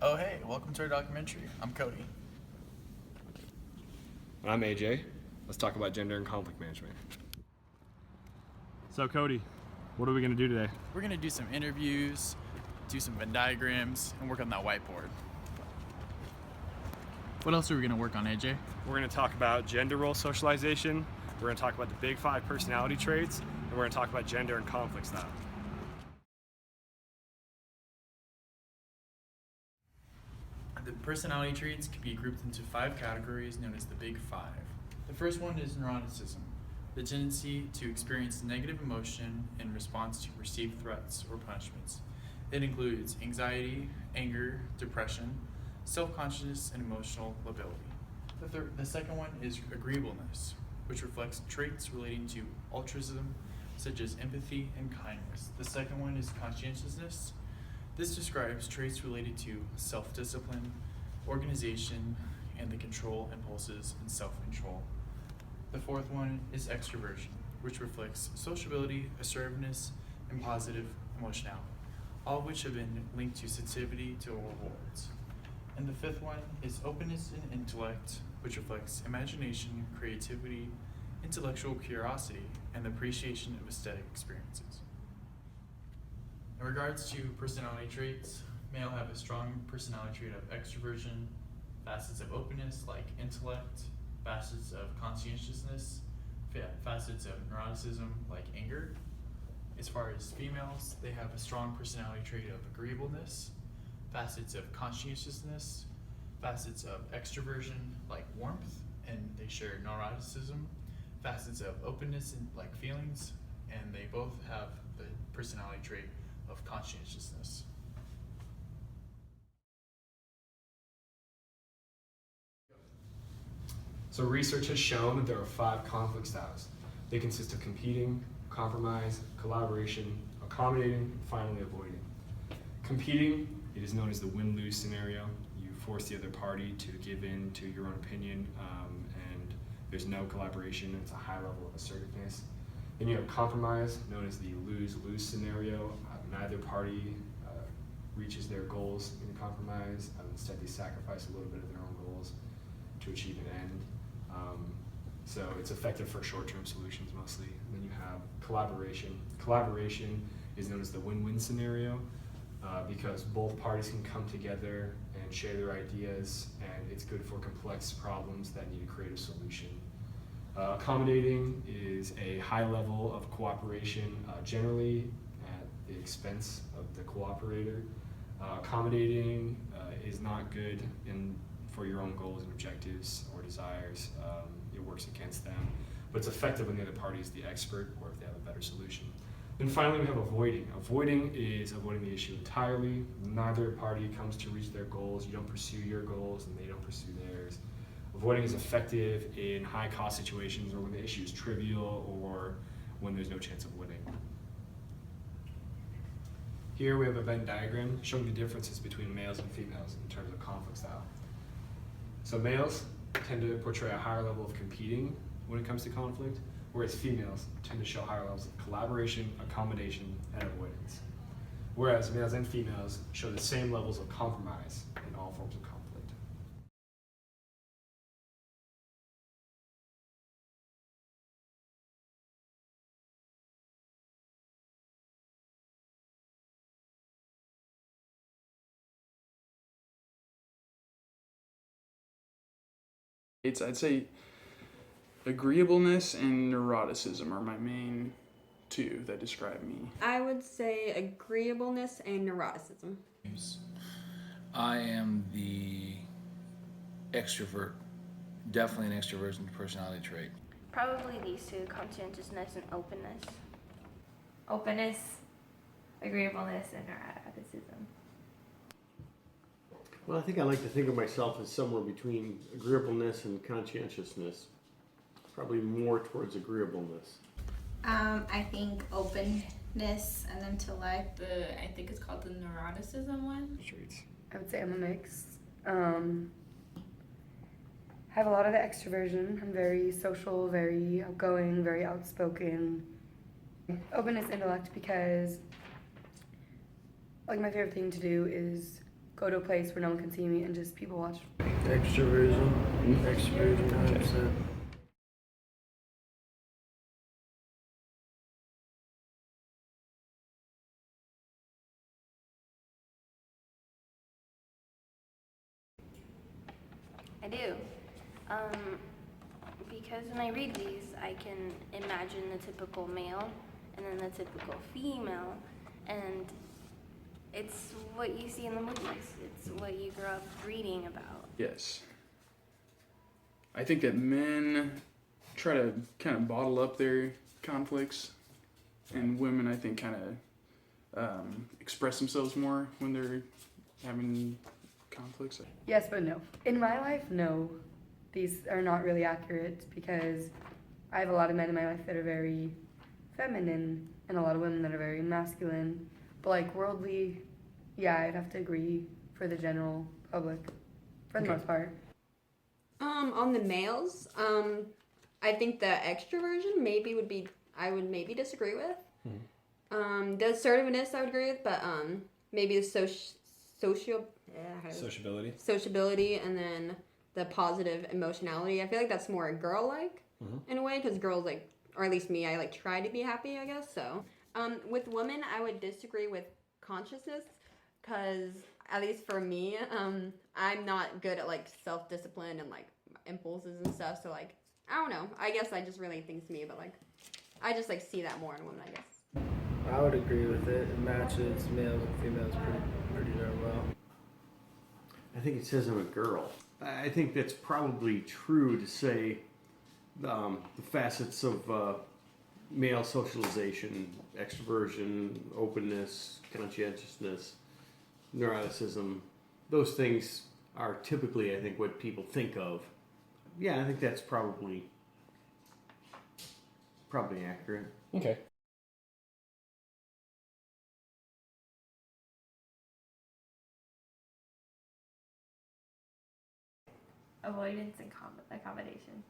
Oh hey, welcome to our documentary. I'm Cody. I'm AJ. Let's talk about gender and conflict management. So Cody, what are we going to do today? We're gonna do some interviews, do some Venn diagrams, and work on that whiteboard. What else are we gonna work on, AJ? We're going to talk about gender role socialization, we're going to talk about the big 5 personality traits, and we're going to talk about gender and conflict style. The personality traits can be grouped into 5 categories known as the Big 5. The first one is neuroticism, the tendency to experience negative emotion in response to perceived threats or punishments. It includes anxiety, anger, depression, self-consciousness, and emotional lability. The second one is agreeableness, which reflects traits relating to altruism, such as empathy and kindness. The second one is conscientiousness. This describes traits related to self-discipline, organization, and the control impulses and self-control. The fourth one is extroversion, which reflects sociability, assertiveness, and positive emotionality, all of which have been linked to sensitivity to rewards. And the fifth one is openness and intellect, which reflects imagination, creativity, intellectual curiosity, and the appreciation of aesthetic experiences. In regards to personality traits, male have a strong personality trait of extroversion, facets of openness like intellect, facets of conscientiousness, facets of neuroticism like anger. As far as females, they have a strong personality trait of agreeableness, facets of conscientiousness, facets of extroversion like warmth, and they share neuroticism, facets of openness and like feelings, and they both have the personality trait of conscientiousness. So research has shown that there are 5 conflict styles. They consist of competing, compromise, collaboration, accommodating, and finally avoiding. Competing, it is known as the win-lose scenario. You force the other party to give in to your own opinion, and there's no collaboration. It's a high level of assertiveness. Then you have compromise, known as the lose-lose scenario. Neither party reaches their goals in compromise. Instead, they sacrifice a little bit of their own goals to achieve an end. So it's effective for short-term solutions mostly. And then you have collaboration. Collaboration is known as the win-win scenario because both parties can come together and share their ideas, and it's good for complex problems that need a creative solution. Accommodating is a high level of cooperation, generally at the expense of the cooperator. Accommodating is not good for your own goals and objectives or desires. It works against them, but it's effective when the other party is the expert or if they have a better solution. Then finally we have avoiding. Avoiding is avoiding the issue entirely. Neither party comes to reach their goals. You don't pursue your goals and they don't pursue theirs. Avoiding is effective in high cost situations or when the issue is trivial or when there's no chance of winning. Here we have a Venn diagram showing the differences between males and females in terms of conflict style. So males tend to portray a higher level of competing when it comes to conflict, whereas females tend to show higher levels of collaboration, accommodation, and avoidance. Whereas males and females show the same levels of compromise in all forms of conflict. I'd say agreeableness and neuroticism are my main 2 that describe me. I would say agreeableness and neuroticism. I am the extrovert, definitely an extroversion personality trait. Probably these 2, conscientiousness and openness. Openness, agreeableness, and neuroticism. Well, I think I like to think of myself as somewhere between agreeableness and conscientiousness. Probably more towards agreeableness. I think openness and intellect. I think it's called the neuroticism one. Traits. I would say I'm a mix. Have a lot of the extroversion. I'm very social, very outgoing, very outspoken. Openness, intellect, because like my favorite thing to do is go to a place where no one can see me and just people watch. Extroversion. Extroversion, 100%. I do. Because when I read these, I can imagine the typical male and then the typical female, and it's what you see in the movies. It's what you grow up reading about. Yes. I think that men try to kind of bottle up their conflicts, and women, I think, kind of express themselves more when they're having conflicts. Yes, but no. In my life, no. These are not really accurate because I have a lot of men in my life that are very feminine and a lot of women that are very masculine. But like worldly, yeah, I'd have to agree for the general public, for the most part. On the males, I think the extroversion maybe would be, I would maybe disagree with. The assertiveness I would agree with, but maybe the sociability, and then the positive emotionality. I feel like that's more girl-like in a way, because girls like, or at least me, I like try to be happy, I guess. So, with women, I would disagree with consciousness, because at least for me, I'm not good at like self-discipline and like impulses and stuff. So like, I don't know. I guess I just relate things to me, but like, I just like see that more in women, I guess. I would agree with it. It matches males and females pretty darn well. I think it says I'm a girl. I think that's probably true to say the facets of male socialization, extroversion, openness, conscientiousness, neuroticism. Those things are typically, I think, what people think of. Yeah, I think that's probably accurate. Okay. Avoidance and accommodation.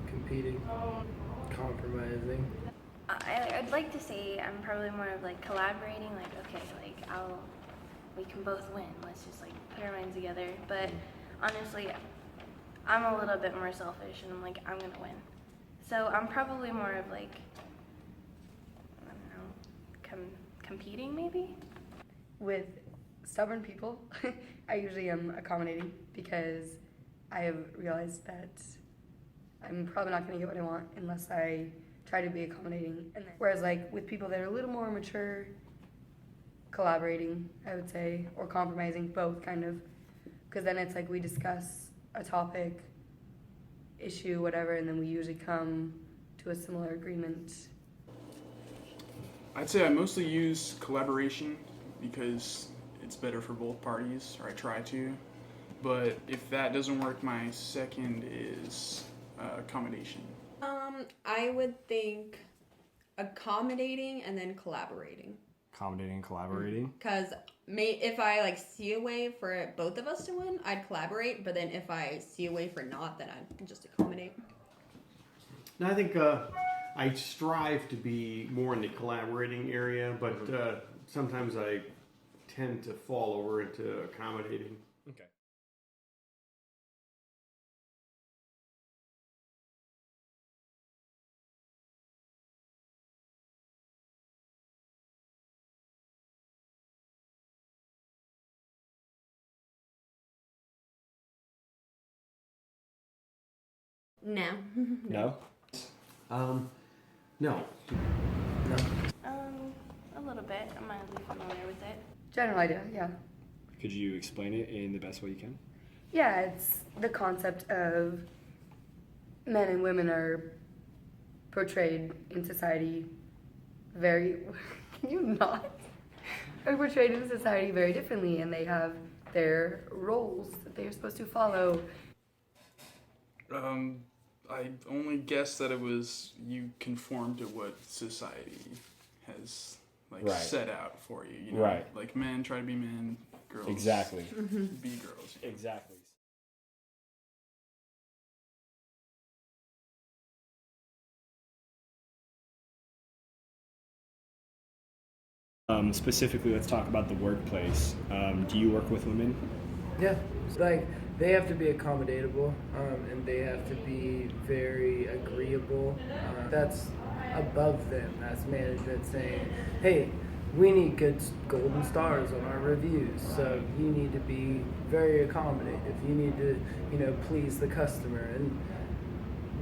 Competing, compromising. I'd like to say I'm probably more of like collaborating, like, okay, like we can both win. Let's just like put our minds together. But honestly, I'm a little bit more selfish, and I'm like, I'm gonna win. So I'm probably more of like, I don't know, competing maybe? With stubborn people, I usually am accommodating because I have realized that I'm probably not going to get what I want unless I try to be accommodating. And then, whereas like with people that are a little more mature, collaborating, I would say, or compromising, both kind of, because then it's like we discuss a topic, issue, whatever, and then we usually come to a similar agreement. I'd say I mostly use collaboration because it's better for both parties, or I try to. But if that doesn't work, my second is accommodation. I would think accommodating and then collaborating. Accommodating, collaborating. Because if I like see a way for both of us to win, I'd collaborate. But then if I see a way for not, then I'd just accommodate. Now, I think I strive to be more in the collaborating area, but sometimes I tend to fall over into accommodating. Okay. No. No? No. A little bit. I'm mildly familiar with it. General idea, yeah. Could you explain it in the best way you can? Yeah, it's the concept of men and women are portrayed in society very, can you not? Are portrayed in society very differently, and they have their roles that they are supposed to follow. I only guessed that it was you conform to what society has set out for you. You know? Right. Like men try to be men, girls Exactly. be girls. Exactly. Specifically, let's talk about the workplace. Do you work with women? Yeah, it's like they have to be accommodatable, and they have to be very agreeable. That's above them. That's management saying, "Hey, we need good golden stars on our reviews, so you need to be very accommodative. You need to, please the customer." And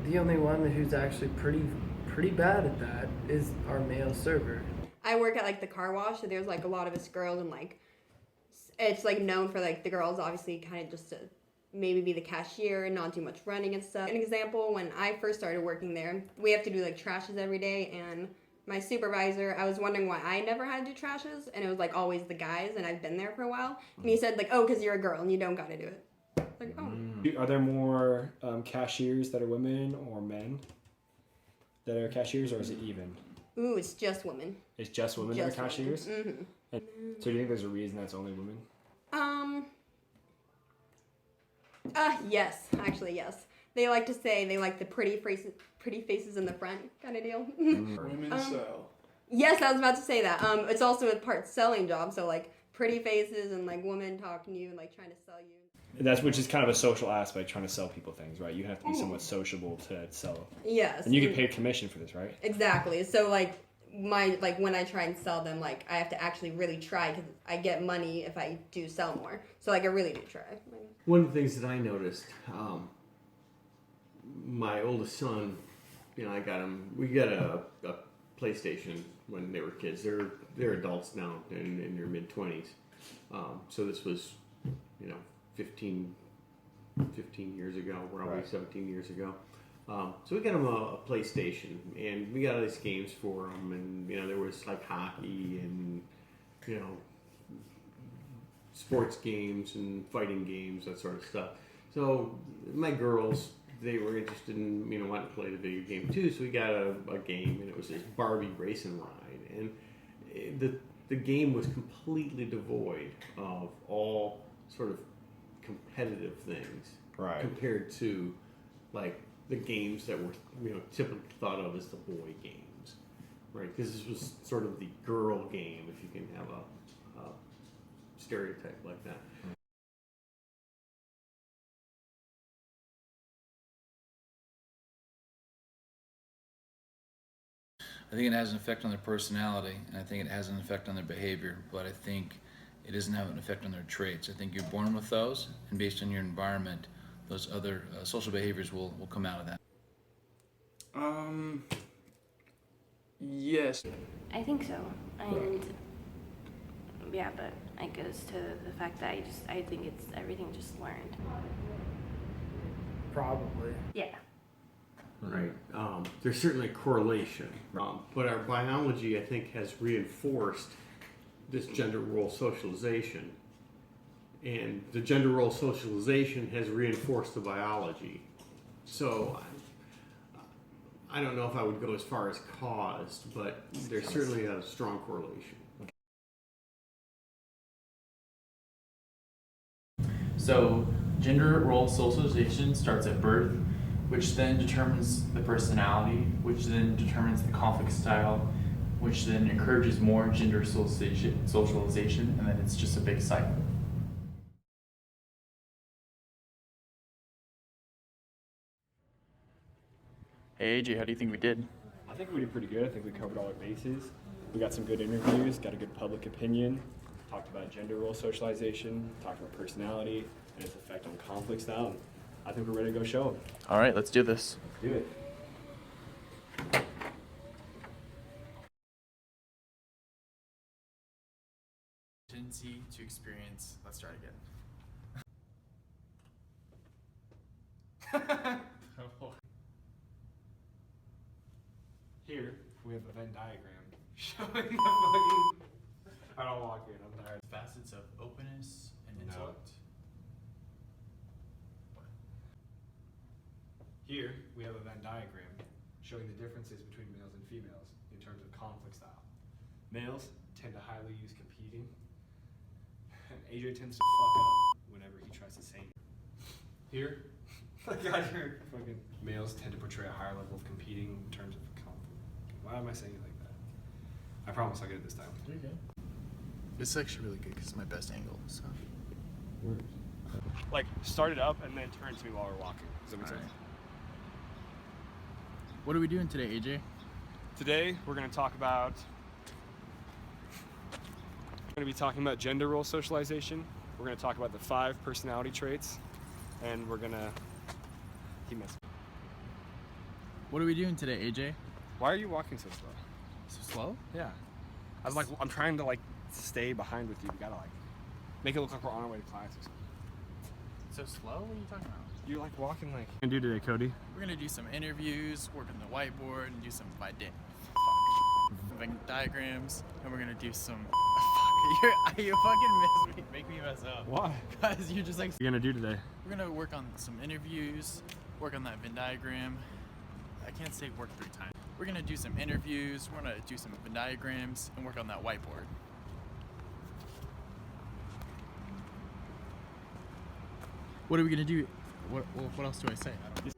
the only one who's actually pretty bad at that is our male server. I work at like the car wash, so there's like a lot of us girls, and like it's like known for like the girls obviously kind of just to maybe be the cashier and not do much running and stuff. An example, when I first started working there, we have to do like trashes every day, and my supervisor, I was wondering why I never had to do trashes, and it was like always the guys, and I've been there for a while, and he said like, oh, because you're a girl and you don't gotta do it. Like, oh. Are there more cashiers that are women or men that are cashiers, or is it even? Ooh, it's just women. It's just women that are cashiers? Mm-hmm. So do you think there's a reason that's only women? Yes, actually, yes. They like to say they like the pretty faces in the front kind of deal. Women sell. Yes, I was about to say that. It's also a part selling job, so like pretty faces and like women talking to you and like trying to sell you. That's which is kind of a social aspect, trying to sell people things, right? You have to be somewhat sociable to sell. Yes. And you get paid commission for this, right? Exactly. So like when I try and sell them, like I have to actually really try because I get money if I do sell more. So like I really do try. One of the things that I noticed, my oldest son, I got him. We got a PlayStation when they were kids. They're adults now in their mid-20s. So this was, 15 years ago, probably Right. 17 years ago. So we got him a PlayStation, and we got all these games for him, and there was like hockey and sports games and fighting games, that sort of stuff. So my girls, they were interested in wanting to play the video game too. So we got a game, and it was this Barbie racing ride, and the game was completely devoid of all sort of competitive things, Right. compared to like the games that were typically thought of as the boy games, right? Because this was sort of the girl game, if you can have a stereotype like that. I think it has an effect on their personality, and I think it has an effect on their behavior, but I think it doesn't have an effect on their traits. I think you're born with those, and based on your environment, those other social behaviors will come out of that. Yes. I think so, and yeah, but it goes to the fact that I think it's everything just learned. Probably. Yeah. Right. There's certainly a correlation, but our biology, I think, has reinforced this gender role socialization, and the gender role socialization has reinforced the biology. So I don't know if I would go as far as caused, but there's certainly a strong correlation. So gender role socialization starts at birth, which then determines the personality, which then determines the conflict style, which then encourages more gender socialization, and then it's just a big cycle. Hey AJ, how do you think we did? I think we did pretty good. I think we covered all our bases. We got some good interviews, got a good public opinion, talked about gender role socialization, talked about personality and its effect on conflict style. I think we're ready to go show them. All right, let's do this. Let's do it. Tendency to experience, let's try again. Here, we have a Venn diagram showing the fucking... I don't walk in, I'm tired. Facets of openness and No. intellect. Here, we have a Venn diagram showing the differences between males and females in terms of conflict style. Males tend to highly use competing, and AJ tends to fuck up whenever he tries to say it. Here, fucking males tend to portray a higher level of competing in terms of conflict. Why am I saying it like that? I promise I'll get it this time. Okay. This is actually really good because it's my best angle. So. Like, start it up and then turn to me while we're walking. Does that make sense? Alright. What are we doing today, AJ? Today, we're going to talk about... We're going to be talking about gender role socialization. We're going to talk about the 5 personality traits. And we're going to... He missed me. What are we doing today, AJ? Why are you walking so slow? So slow? Yeah. I'm trying to, like, stay behind with you. We gotta, like, make it look like we're on our way to class or something. So slow? What are you talking about? You're, like, walking, like... What are you gonna do today, Cody? We're gonna do some interviews, work on the whiteboard, and do some Venn diagrams, and we're gonna do some. You fucking make me mess up. Why? Because you're just like. What are you gonna do today? We're gonna work on some interviews, work on that Venn diagram. I can't say work 3 times. We're gonna do some interviews, we're gonna do some Venn diagrams, and work on that whiteboard. What are we gonna do? What else do I say? I don't know.